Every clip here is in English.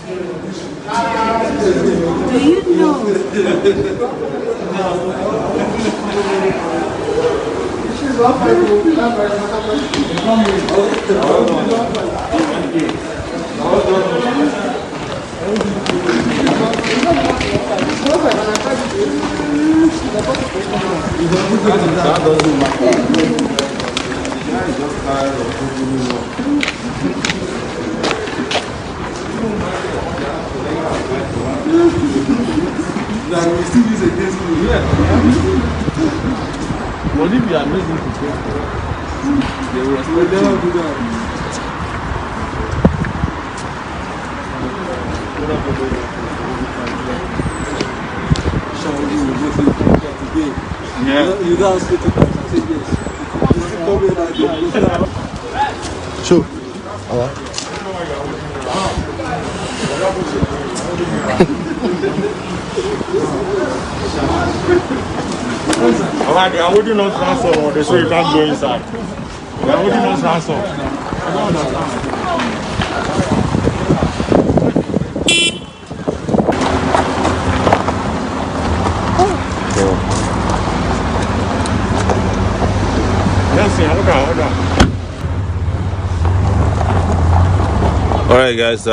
Do you know? That we still use against me. Yeah. But if you are not going to go, they will never do that. Yeah. You guys get to that. Yes. Sure. I wouldn't know ransom. They say you can't go inside. I wouldn't know ransom. I don't understand. All right, guys.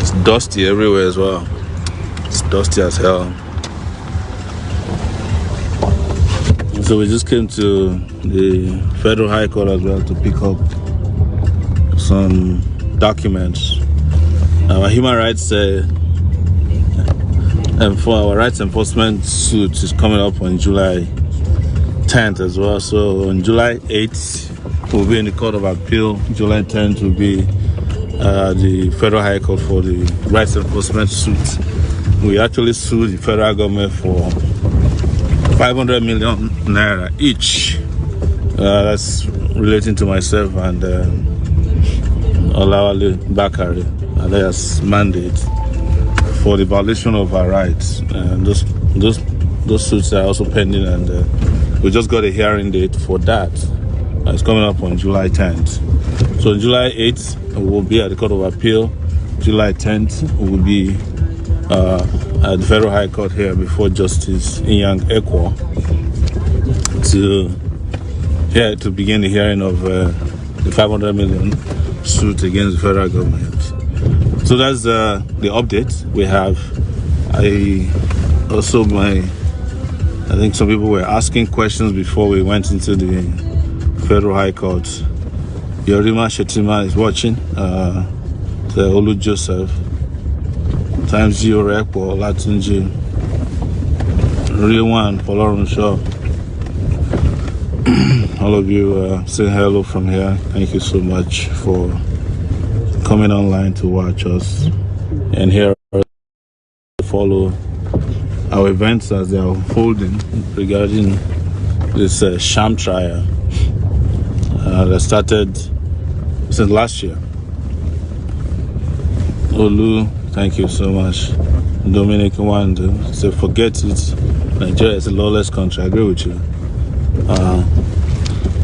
It's dusty everywhere as well. It's dusty as hell. So we just came to the Federal High Court as well to pick up some documents. Our human rights and for our rights enforcement suit is coming up on July 10th as well. So on July 8th we'll be in the Court of Appeal. July 10th will be the Federal High Court for the rights enforcement suit. We actually sued the federal government for 500 million naira each. That's relating to myself and Olawale Bakari, alias Mandate, for the violation of our rights. And those suits are also pending, and we just got a hearing date for that. It's coming up on July 10th. So on July 8th, we will be at the Court of Appeal. July 10th, we will be at the Federal High Court here before Justice Inyang Ekwo to begin the hearing of the 500 million suit against the federal government. So that's the update we have. I think some people were asking questions before we went into the Federal High Court. Yorima Shetima is watching. The Olu Joseph. Times Zero Rep or Latinji. Real One, Polorun Shaw. All of you saying hello from here. Thank you so much for coming online to watch us and hear us follow our events as they are unfolding regarding this sham trial that started since last year. Olu, thank you so much. Dominic Wando, so forget it. Nigeria is a lawless country. I agree with you.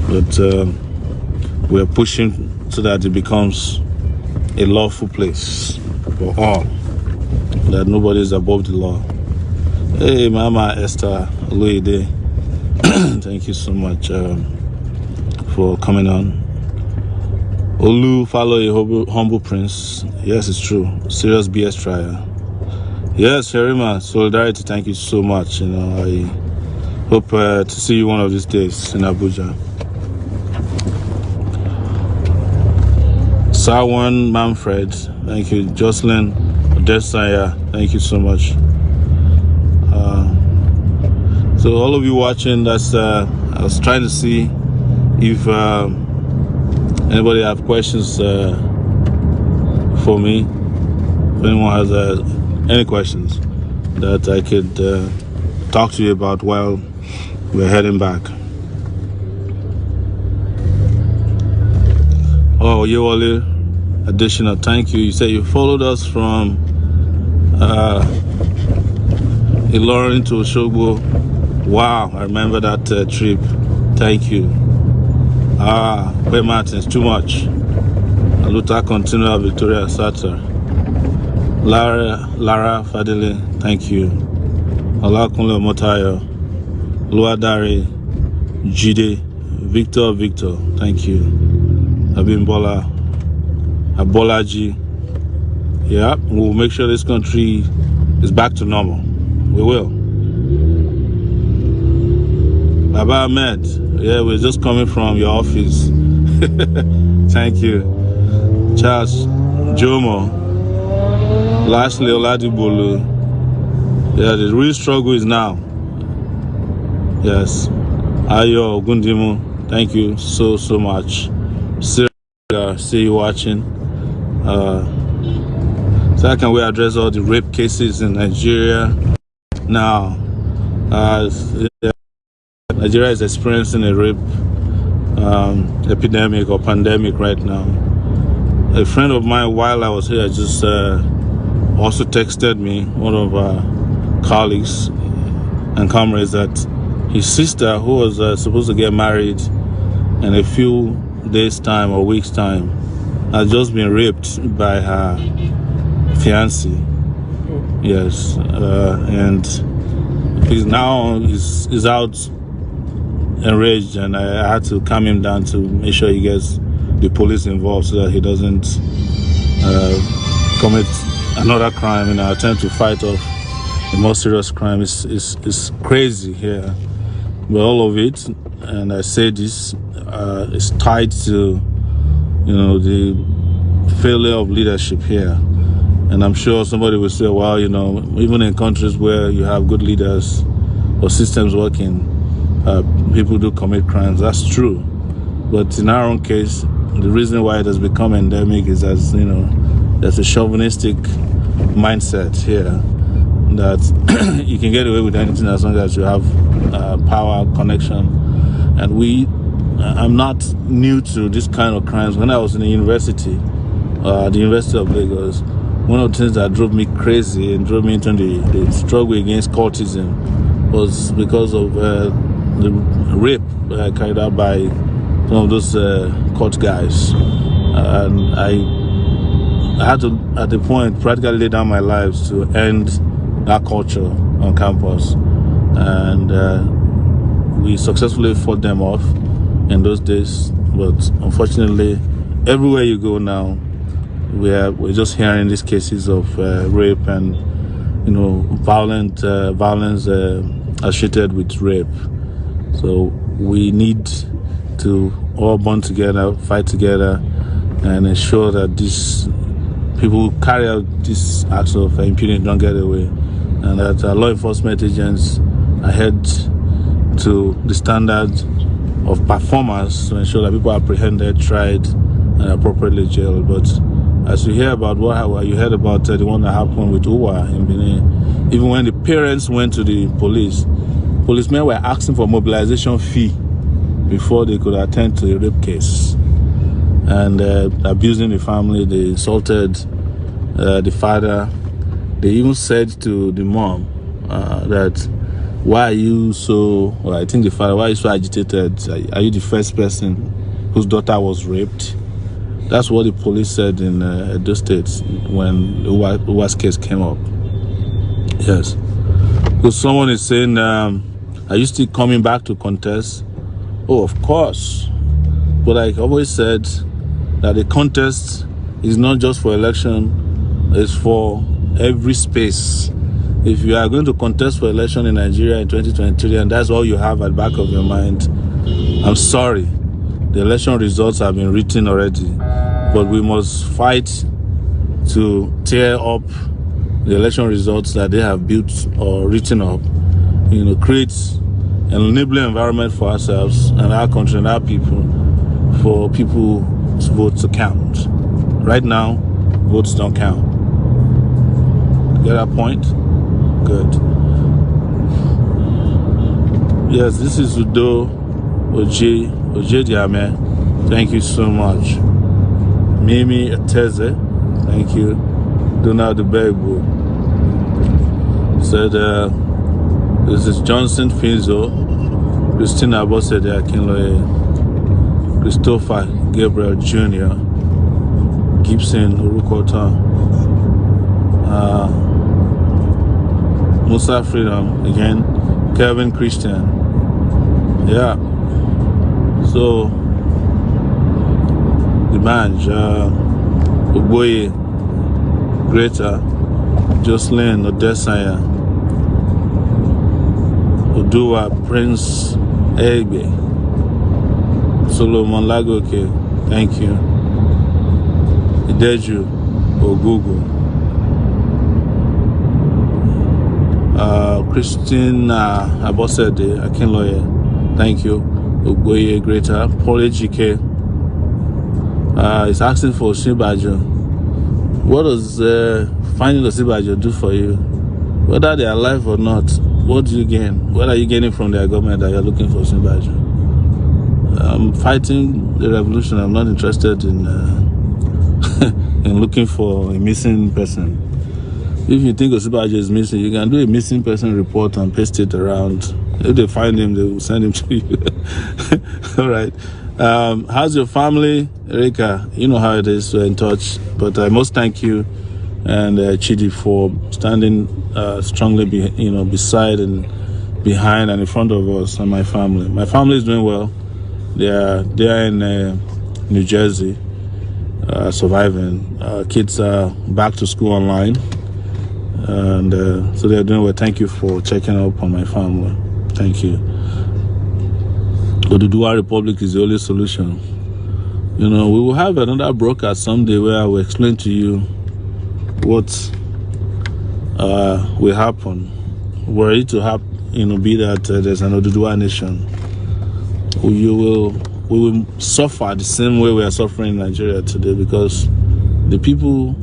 But we're pushing so that it becomes a lawful place for all. That nobody is above the law. Hey, Mama Esther Oluide, thank you so much for coming on. Olu, follow a humble prince. Yes, it's true. Serious BS trial. Yes, Sherima, solidarity. Thank you so much. I hope to see you one of these days in Abuja. Sawan Manfred, thank you. Jocelyn Odesanya, thank you so much. So all of you watching, that's I was trying to see if anybody have questions for me. If anyone has any questions that I could talk to you about while we're heading back. Oh, Yewale, additional, thank you. You said you followed us from Ilorin to Oshogbo. Wow, I remember that trip. Thank you. Wait, Martin, it's too much. A Luther Continua Victoria Sata. Lara Fadile, thank you. Olakunle Motayo. Luadare Jide. Victor, thank you. Abimbola Abolaji. Yeah, we'll make sure this country is back to normal. We will. Baba Ahmed, yeah, we're just coming from your office. Thank you. Charles Jomo, Lashley Oladibolu. Yeah, the real struggle is now. Yes. Ayo Gundimu, thank you so much. See you watching. So how can we address all the rape cases in Nigeria now? Nigeria is experiencing a rape epidemic or pandemic right now. A friend of mine, while I was here, just also texted me, one of our colleagues and comrades, that his sister, who was supposed to get married in a few days' time or weeks' time, has just been raped by her fiancé. Yes, and he's out enraged, and I had to calm him down to make sure he gets the police involved so that he doesn't commit another crime in our attempt to fight off a more serious crime. It's crazy here, but all of it, and I say this, is tied to the failure of leadership here. And I'm sure somebody will say, well, even in countries where you have good leaders or systems working, people do commit crimes. That's true. But in our own case, the reason why it has become endemic is there's a chauvinistic mindset here that you can get away with anything as long as you have power, connection. And I'm not new to this kind of crimes. When I was in the university, the University of Lagos, one of the things that drove me crazy and drove me into the struggle against cultism was because of the rape carried out by some of those cult guys. And I had to, at the point, practically lay down my life to end that culture on campus. And we successfully fought them off in those days. But unfortunately, everywhere you go now, we're just hearing these cases of rape and violence associated with rape. So we need to all bond together, fight together, and ensure that these people who carry out these acts of impunity don't get away, and that law enforcement agents are held to the standard of performance to ensure that people are apprehended, tried, and appropriately jailed. But as you hear about you heard about the one that happened with Uwa in Benin, even when the parents went to the policemen were asking for mobilization fee before they could attend to a rape case, and abusing the family. They insulted the father. They even said to the mom that, why are you so, or I think the father, why are you so agitated? Are you the first person whose daughter was raped? That's what the police said in Edo State when Uwa's case came up. Yes. So someone is saying, are you still coming back to contest? Oh, of course. But I always said that the contest is not just for election, it's for every space. If you are going to contest for election in Nigeria in 2023 and that's all you have at the back of your mind, I'm sorry. The election results have been written already. But we must fight to tear up the election results that they have built or written up. Create an enabling environment for ourselves and our country and our people, for people's votes to count. Right now, votes don't count. Get that point? Good. Yes, this is Udo Ojediame. Thank you so much. Mimi Ateze, thank you. Donald Begbu said, this is Johnson Finzo, Christina Abosede Akinloye, Christopher Gabriel Jr., Gibson, Urukota, Musa Freedom, again, Kevin Christian. Yeah. So, the Banj, Oboye, Greta, Jocelyn, Odesaya, Odua, Prince Egbe, Solomon Lagoke, thank you. Ideju, Ogugu, Christina Abosede, Akinloye, thank you. Oboye, Greta, Paul Ejike, is asking for Sibajo. What does finding the Sibajo do for you? Whether they are alive or not, what do you gain? What are you gaining from their government that you're looking for Sibajo? I'm fighting the revolution. I'm not interested in in looking for a missing person. If you think Osibajo is missing, you can do a missing person report and paste it around. If they find him, they will send him to you. All right. How's your family, Erika? You know how it is. We're in touch. But I must thank you and Chidi for standing strongly, beside and behind and in front of us and my family. My family is doing well. They are in New Jersey, surviving. Kids are back to school online, and so they're doing well. Thank you for checking up on my family. Thank you. Oduduwa Republic is the only solution. We will have another broadcast someday where I will explain to you what will happen. Were it to happen, be that there's an Oduduwa nation, we will suffer the same way we are suffering in Nigeria today, because the people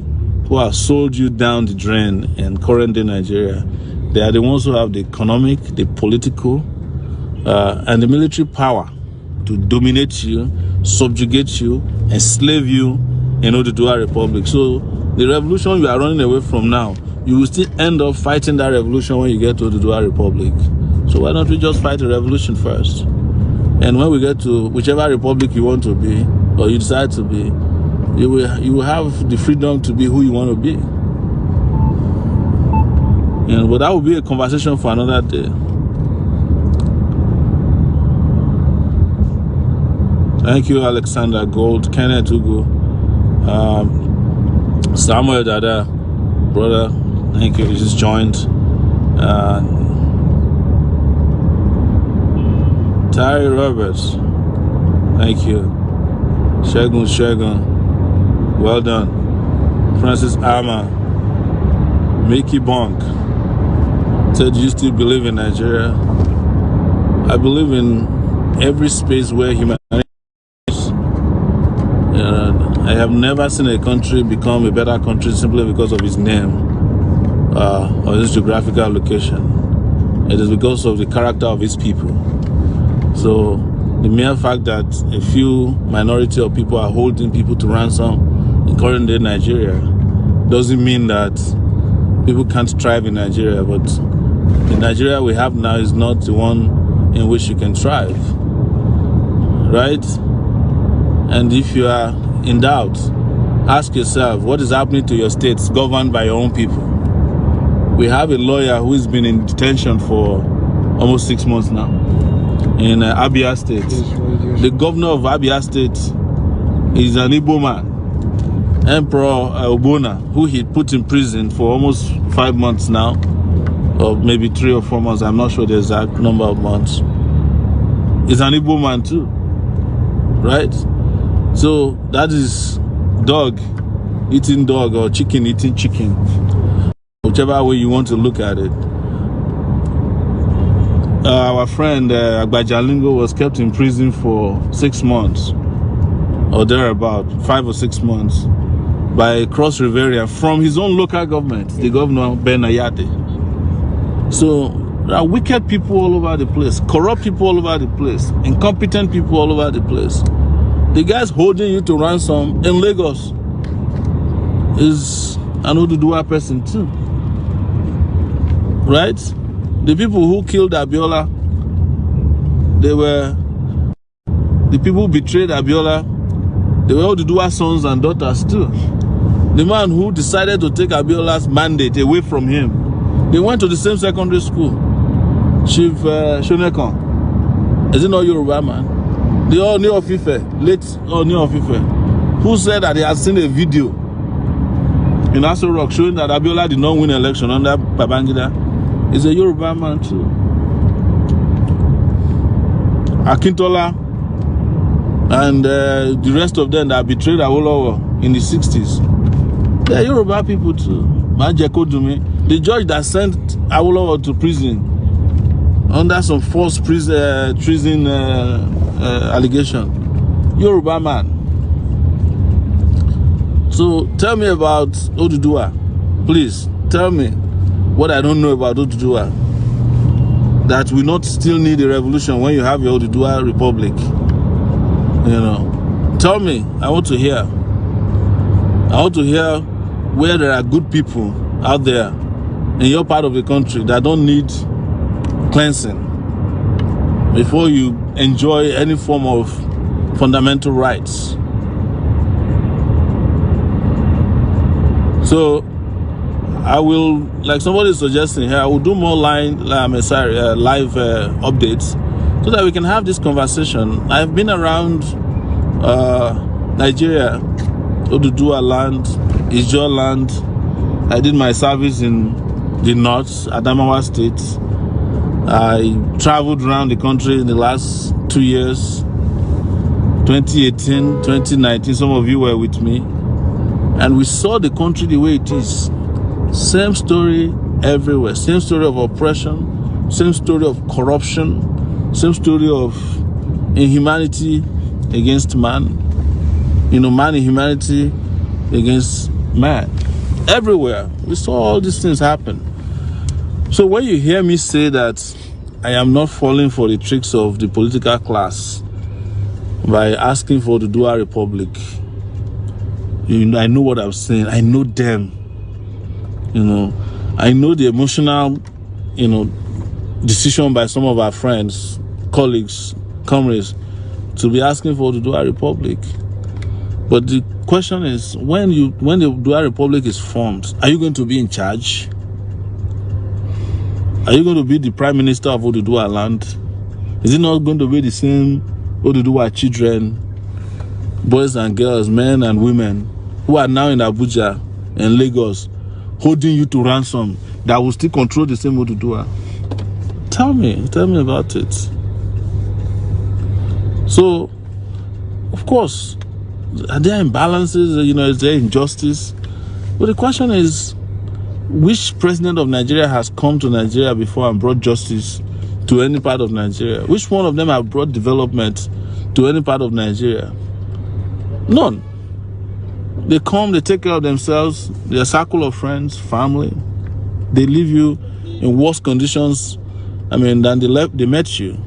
who have sold you down the drain in current day Nigeria, they are the ones who have the economic, the political, and the military power to dominate you, subjugate you, enslave you in Oduduwa Republic. So the revolution you are running away from now, you will still end up fighting that revolution when you get to Oduduwa Republic. So why don't we just fight the revolution first? And when we get to whichever republic you want to be, or you decide to be, you will have the freedom to be who you want to be. But that will be a conversation for another day. Thank you, Alexander Gold, Kenneth Ugo, Samuel Dada, brother. Thank you. You just joined. Terry Roberts, thank you. Shegun, well done. Francis Arma, Mickey Bonk said, "Do you still believe in Nigeria?" I believe in every space where humanity is. I have never seen a country become a better country simply because of its name or its geographical location. It is because of the character of its people. So the mere fact that a few minority of people are holding people to ransom in current day Nigeria doesn't mean that people can't thrive in Nigeria. But the Nigeria we have now is not the one in which you can thrive, right? And if you are in doubt, ask yourself, what is happening to your states governed by your own people? We have a lawyer who has been in detention for almost 6 months now in Abia State. The governor of Abia State is an Igbo man, Emperor Obona, who he put in prison for almost 5 months now, or maybe 3 or 4 months. I'm not sure the exact number of months. He's an Igbo man too, right? So that is dog eating dog or chicken eating chicken, whichever way you want to look at it. Our friend Agbajalingo was kept in prison for 6 months or thereabout, 5 or 6 months, by Cross Rivera from his own local government, the governor Ben Ayade. So there are wicked people all over the place, corrupt people all over the place, incompetent people all over the place. The guys holding you to ransom in Lagos is an Oduduwa person too, right? The people who killed Abiola, the people who betrayed Abiola, they were Oduduwa sons and daughters too. the man who decided to take Abiola's mandate away from him. They went to the same secondary school. Chief Shonekon. Is it not Yoruba man? The Ooni of Ife, late Ooni of Ife, who said that he had seen a video in Aso Rock showing that Abiola did not win election under Babangida. Is a Yoruba man too. Akintola and the rest of them that betrayed Awolowo in the 60s. They are Yoruba people too. The judge that sent Awolowo to prison under some false treason allegation. Yoruba man. So tell me about Oduduwa. Please tell me what I don't know about Oduduwa. That we not still need a revolution when you have your Oduduwa Republic. You know. Tell me. I want to hear. I want to hear where there are good people out there in your part of the country that don't need cleansing before you enjoy any form of fundamental rights. So I will, like somebody is suggesting here, I will do more live updates so that we can have this conversation. I've been around Nigeria, Oduduwa land, Ijaw land. I did my service in the north, Adamawa State. I traveled around the country in the last 2 years, 2018, 2019. Some of you were with me. And we saw the country the way it is. Same story everywhere. Same story of oppression. Same story of corruption. Same story of inhumanity against man. You know, man inhumanity against man. Everywhere. We saw all these things happen. So when you hear me say that I am not falling for the tricks of the political class by asking for the Oduduwa Republic, you know, I know what I'm saying. I know them. You know, I know the emotional, you know, decision by some of our friends, colleagues, comrades, to be asking for the Oduduwa Republic. But the question is, when the Oduduwa Republic is formed, are you going to be in charge? Are you going to be the Prime Minister of Oduduwa land? Is it not going to be the same Oduduwa children, boys and girls, men and women, who are now in Abuja and Lagos, holding you to ransom, that will still control the same Oduduwa? Tell me about it. So, of course, are there imbalances? You know, is there injustice? But the question is, which president of Nigeria has come to Nigeria before and brought justice to any part of Nigeria? Which one of them have brought development to any part of Nigeria? None. They come, they take care of themselves, their circle of friends, family. They leave you in worse conditions, than they met you.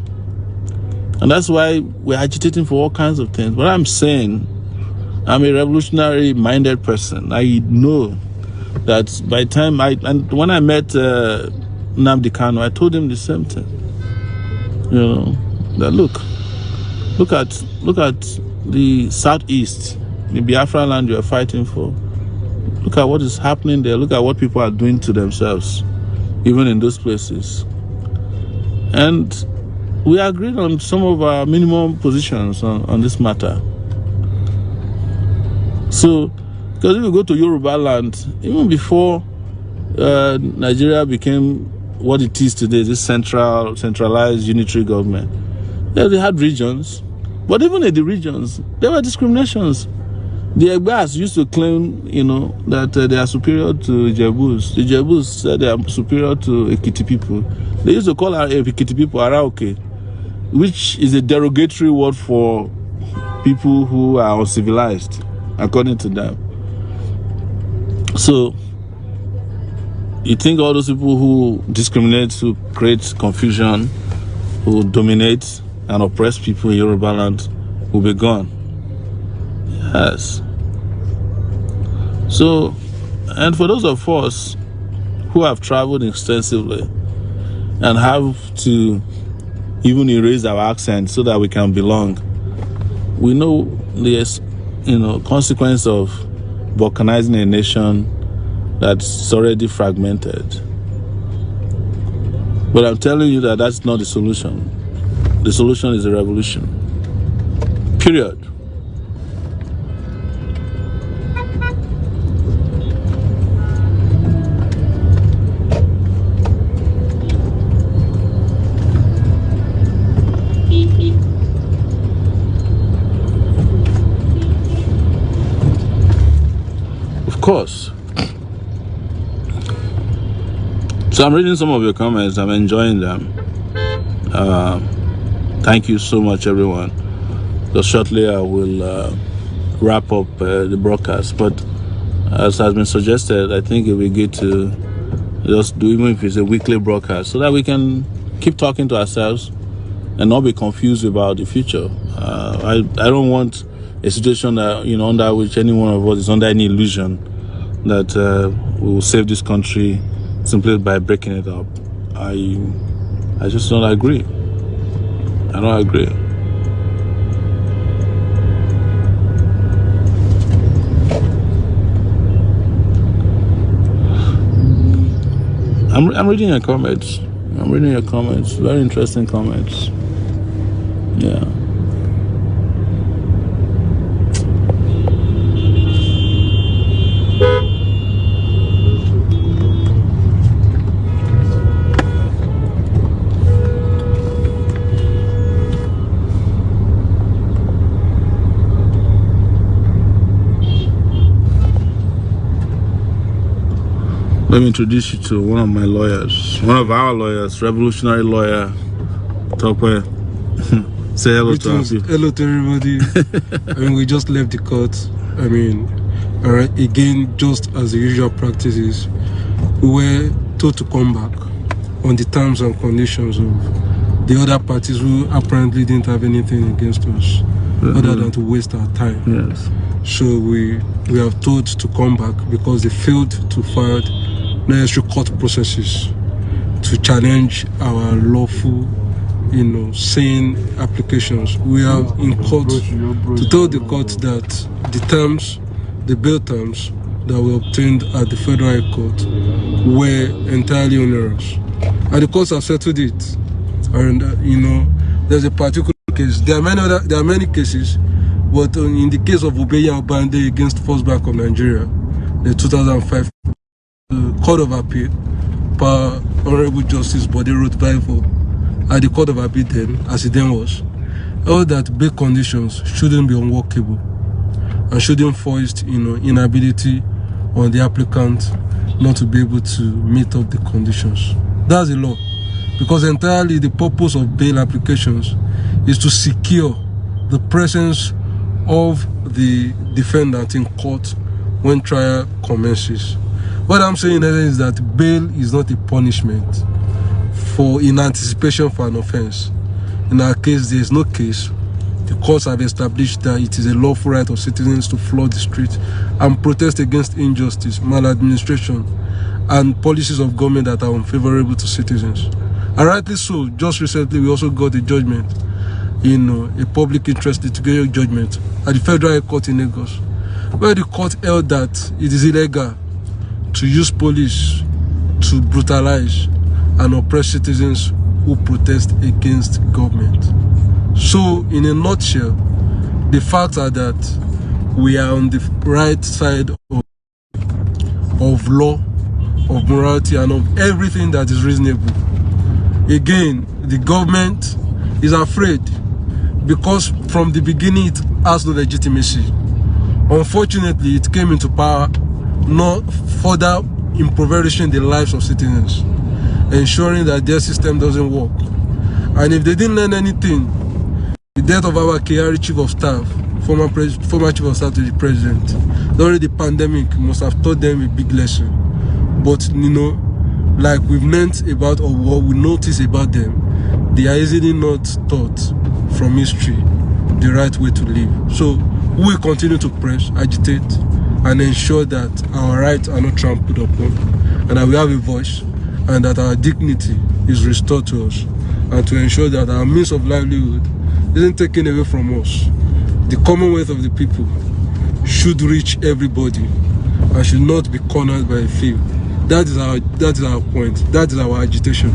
And that's why we're agitating for all kinds of things. But I'm saying, I'm a revolutionary-minded person. I know that by the time when I met Nnamdi Kanu, I told him the same thing. You know, that look at the southeast, the Biafra land you are fighting for. Look at what is happening there. Look at what people are doing to themselves, even in those places. And we agreed on some of our minimum positions on this matter. So, because if you go to Yoruba land, even before Nigeria became what it is today, this centralized unitary government, they had regions. But even in the regions, there were discriminations. The Egbas used to claim, that they are superior to Ijebus. The Ijebus said they are superior to Ekiti people. They used to call our Ekiti people Araoke, which is a derogatory word for people who are uncivilized, according to them. So, you think all those people who discriminate, who create confusion, who dominate and oppress people in Yoruba land will be gone? Yes. So, and for those of us who have traveled extensively and have to even erase our accent so that we can belong, we know the consequence of balkanizing a nation that's already fragmented. But I'm telling you that that's not the solution. The solution is a revolution. Period. Of course. So I'm reading some of your comments. I'm enjoying them. Thank you so much, everyone. Just shortly, I will wrap up the broadcast. But as has been suggested, I think it will be good to just do, even if it's a weekly broadcast, so that we can keep talking to ourselves and not be confused about the future. I don't want a situation that, under which any one of us is under any illusion that we will save this country simply by breaking it up. I just don't agree. I don't agree. I'm reading your comments. Very interesting comments. Yeah. Let me introduce you to one of my lawyers, one of our lawyers, revolutionary lawyer, Tokwe. Say hello to our people. Hello to everybody. We just left the court. Again, just as the usual practices, we were told to come back on the terms and conditions of the other parties who apparently didn't have anything against us, other than to waste our time. Yes. So we are told to come back because they failed to file necessary court processes to challenge our lawful, sane applications. We are in court to tell the court that the bail terms that were obtained at the Federal High Court were entirely onerous, and the courts have settled it. And there's a particular case. There are many cases, but in the case of Omoyele Sowore against First Bank of Nigeria, the 2005 Court of Appeal, per Honorable Justice Bodero Bible, at the Court of Appeal then, as it then was, held that bail conditions shouldn't be unworkable and shouldn't foist, inability on the applicant not to be able to meet up the conditions. That's the law, because entirely the purpose of bail applications is to secure the presence of the defendant in court when trial commences. What I'm saying is that bail is not a punishment in anticipation for an offense. In our case, there is no case. The courts have established that it is a lawful right of citizens to flood the street and protest against injustice, maladministration, and policies of government that are unfavorable to citizens. And rightly so, just recently we also got a judgment, a public interest litigation judgment at the Federal High Court in Lagos, where the court held that it is illegal to use police to brutalize and oppress citizens who protest against government. So, in a nutshell, the facts are that we are on the right side of law, of morality, and of everything that is reasonable. Again, the government is afraid because from the beginning it has no legitimacy. Unfortunately, it came into power not further impoverishing the lives of citizens, ensuring that their system doesn't work. And if they didn't learn anything, the death of our Kyari chief of staff, former chief of staff to the president, during the pandemic must have taught them a big lesson. But like we've learned about, or what we notice about them, they are easily not taught from history the right way to live. So we will continue to press, agitate, and ensure that our rights are not trampled upon, and that we have a voice, and that our dignity is restored to us, and to ensure that our means of livelihood isn't taken away from us. The commonwealth of the people should reach everybody and should not be cornered by a few. That is our point. That is our agitation.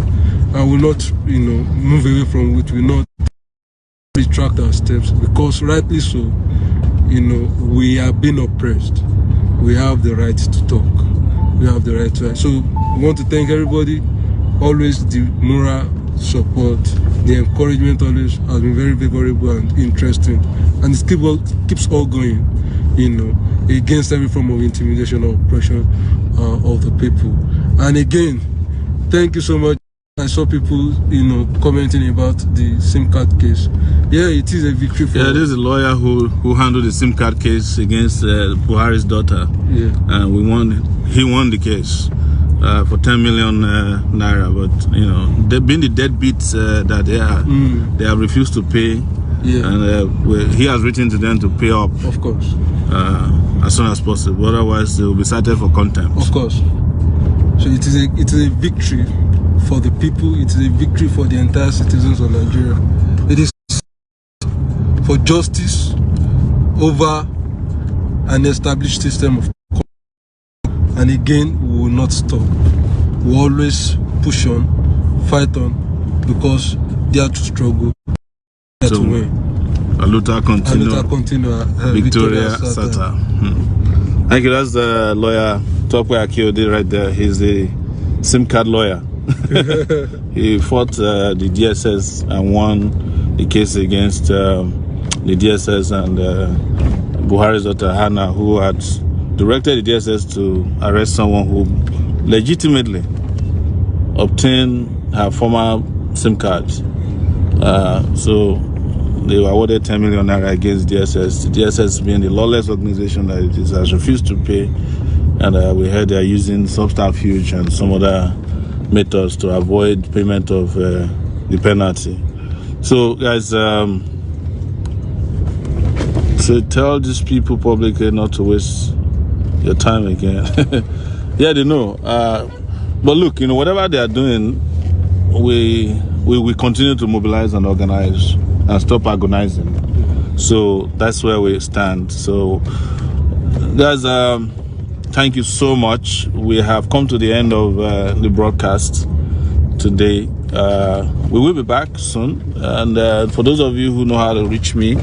And will not, move away from it. Will not retract our steps, because rightly so, we are being oppressed. We have the right to talk. We have the right to. So we want to thank everybody. Always the moral support, the encouragement always has been very favorable and interesting, and it keeps all going, against every form of intimidation or oppression of the people. And again, thank you so much. I saw people, commenting about the SIM card case. Yeah, it is a victory for. Yeah, this is a lawyer who handled the SIM card case against Buhari's daughter. Yeah, and he won the case for 10 million naira. But they've been the deadbeats that they are. They have refused to pay. Yeah, and he has written to them to pay up. Of course. As soon as possible. Otherwise, they will be cited for contempt. Of course. So it is a victory for the people. It is a victory for the entire citizens of Nigeria. It is for justice over an established system of corruption. And again, we will not stop. We always push on, fight on, because they are to struggle, they are to win. Aluta continua, Victoria Sata. Thank you. That's the lawyer Tope Akiode right there. He's the SIM card lawyer. He fought the DSS and won the case against the DSS and Buhari's daughter Hannah, who had directed the DSS to arrest someone who legitimately obtained her former SIM cards. So they were awarded 10 million naira against DSS. The DSS being the lawless organization that it is, has refused to pay, and we heard they are using subterfuge and some other methods to avoid payment of the penalty. So guys, so tell these people publicly not to waste your time again. Yeah, they know. But look, whatever they are doing, we continue to mobilize and organize and stop agonizing. So that's where we stand. So guys, thank you so much. We have come to the end of the broadcast today. We will be back soon. And for those of you who know how to reach me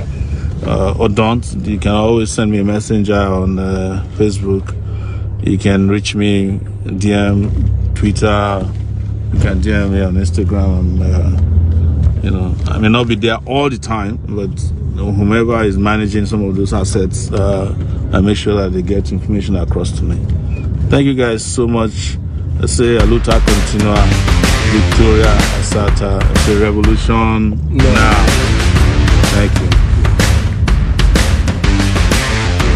or don't, you can always send me a messenger on Facebook. You can reach me, DM, Twitter. You can DM me on Instagram. I may not be there all the time, but whomever is managing some of those assets, I make sure that they get information across to me. Thank you guys so much. I say Aluta continua, Victoria Asata. I say revolution now. Thank you.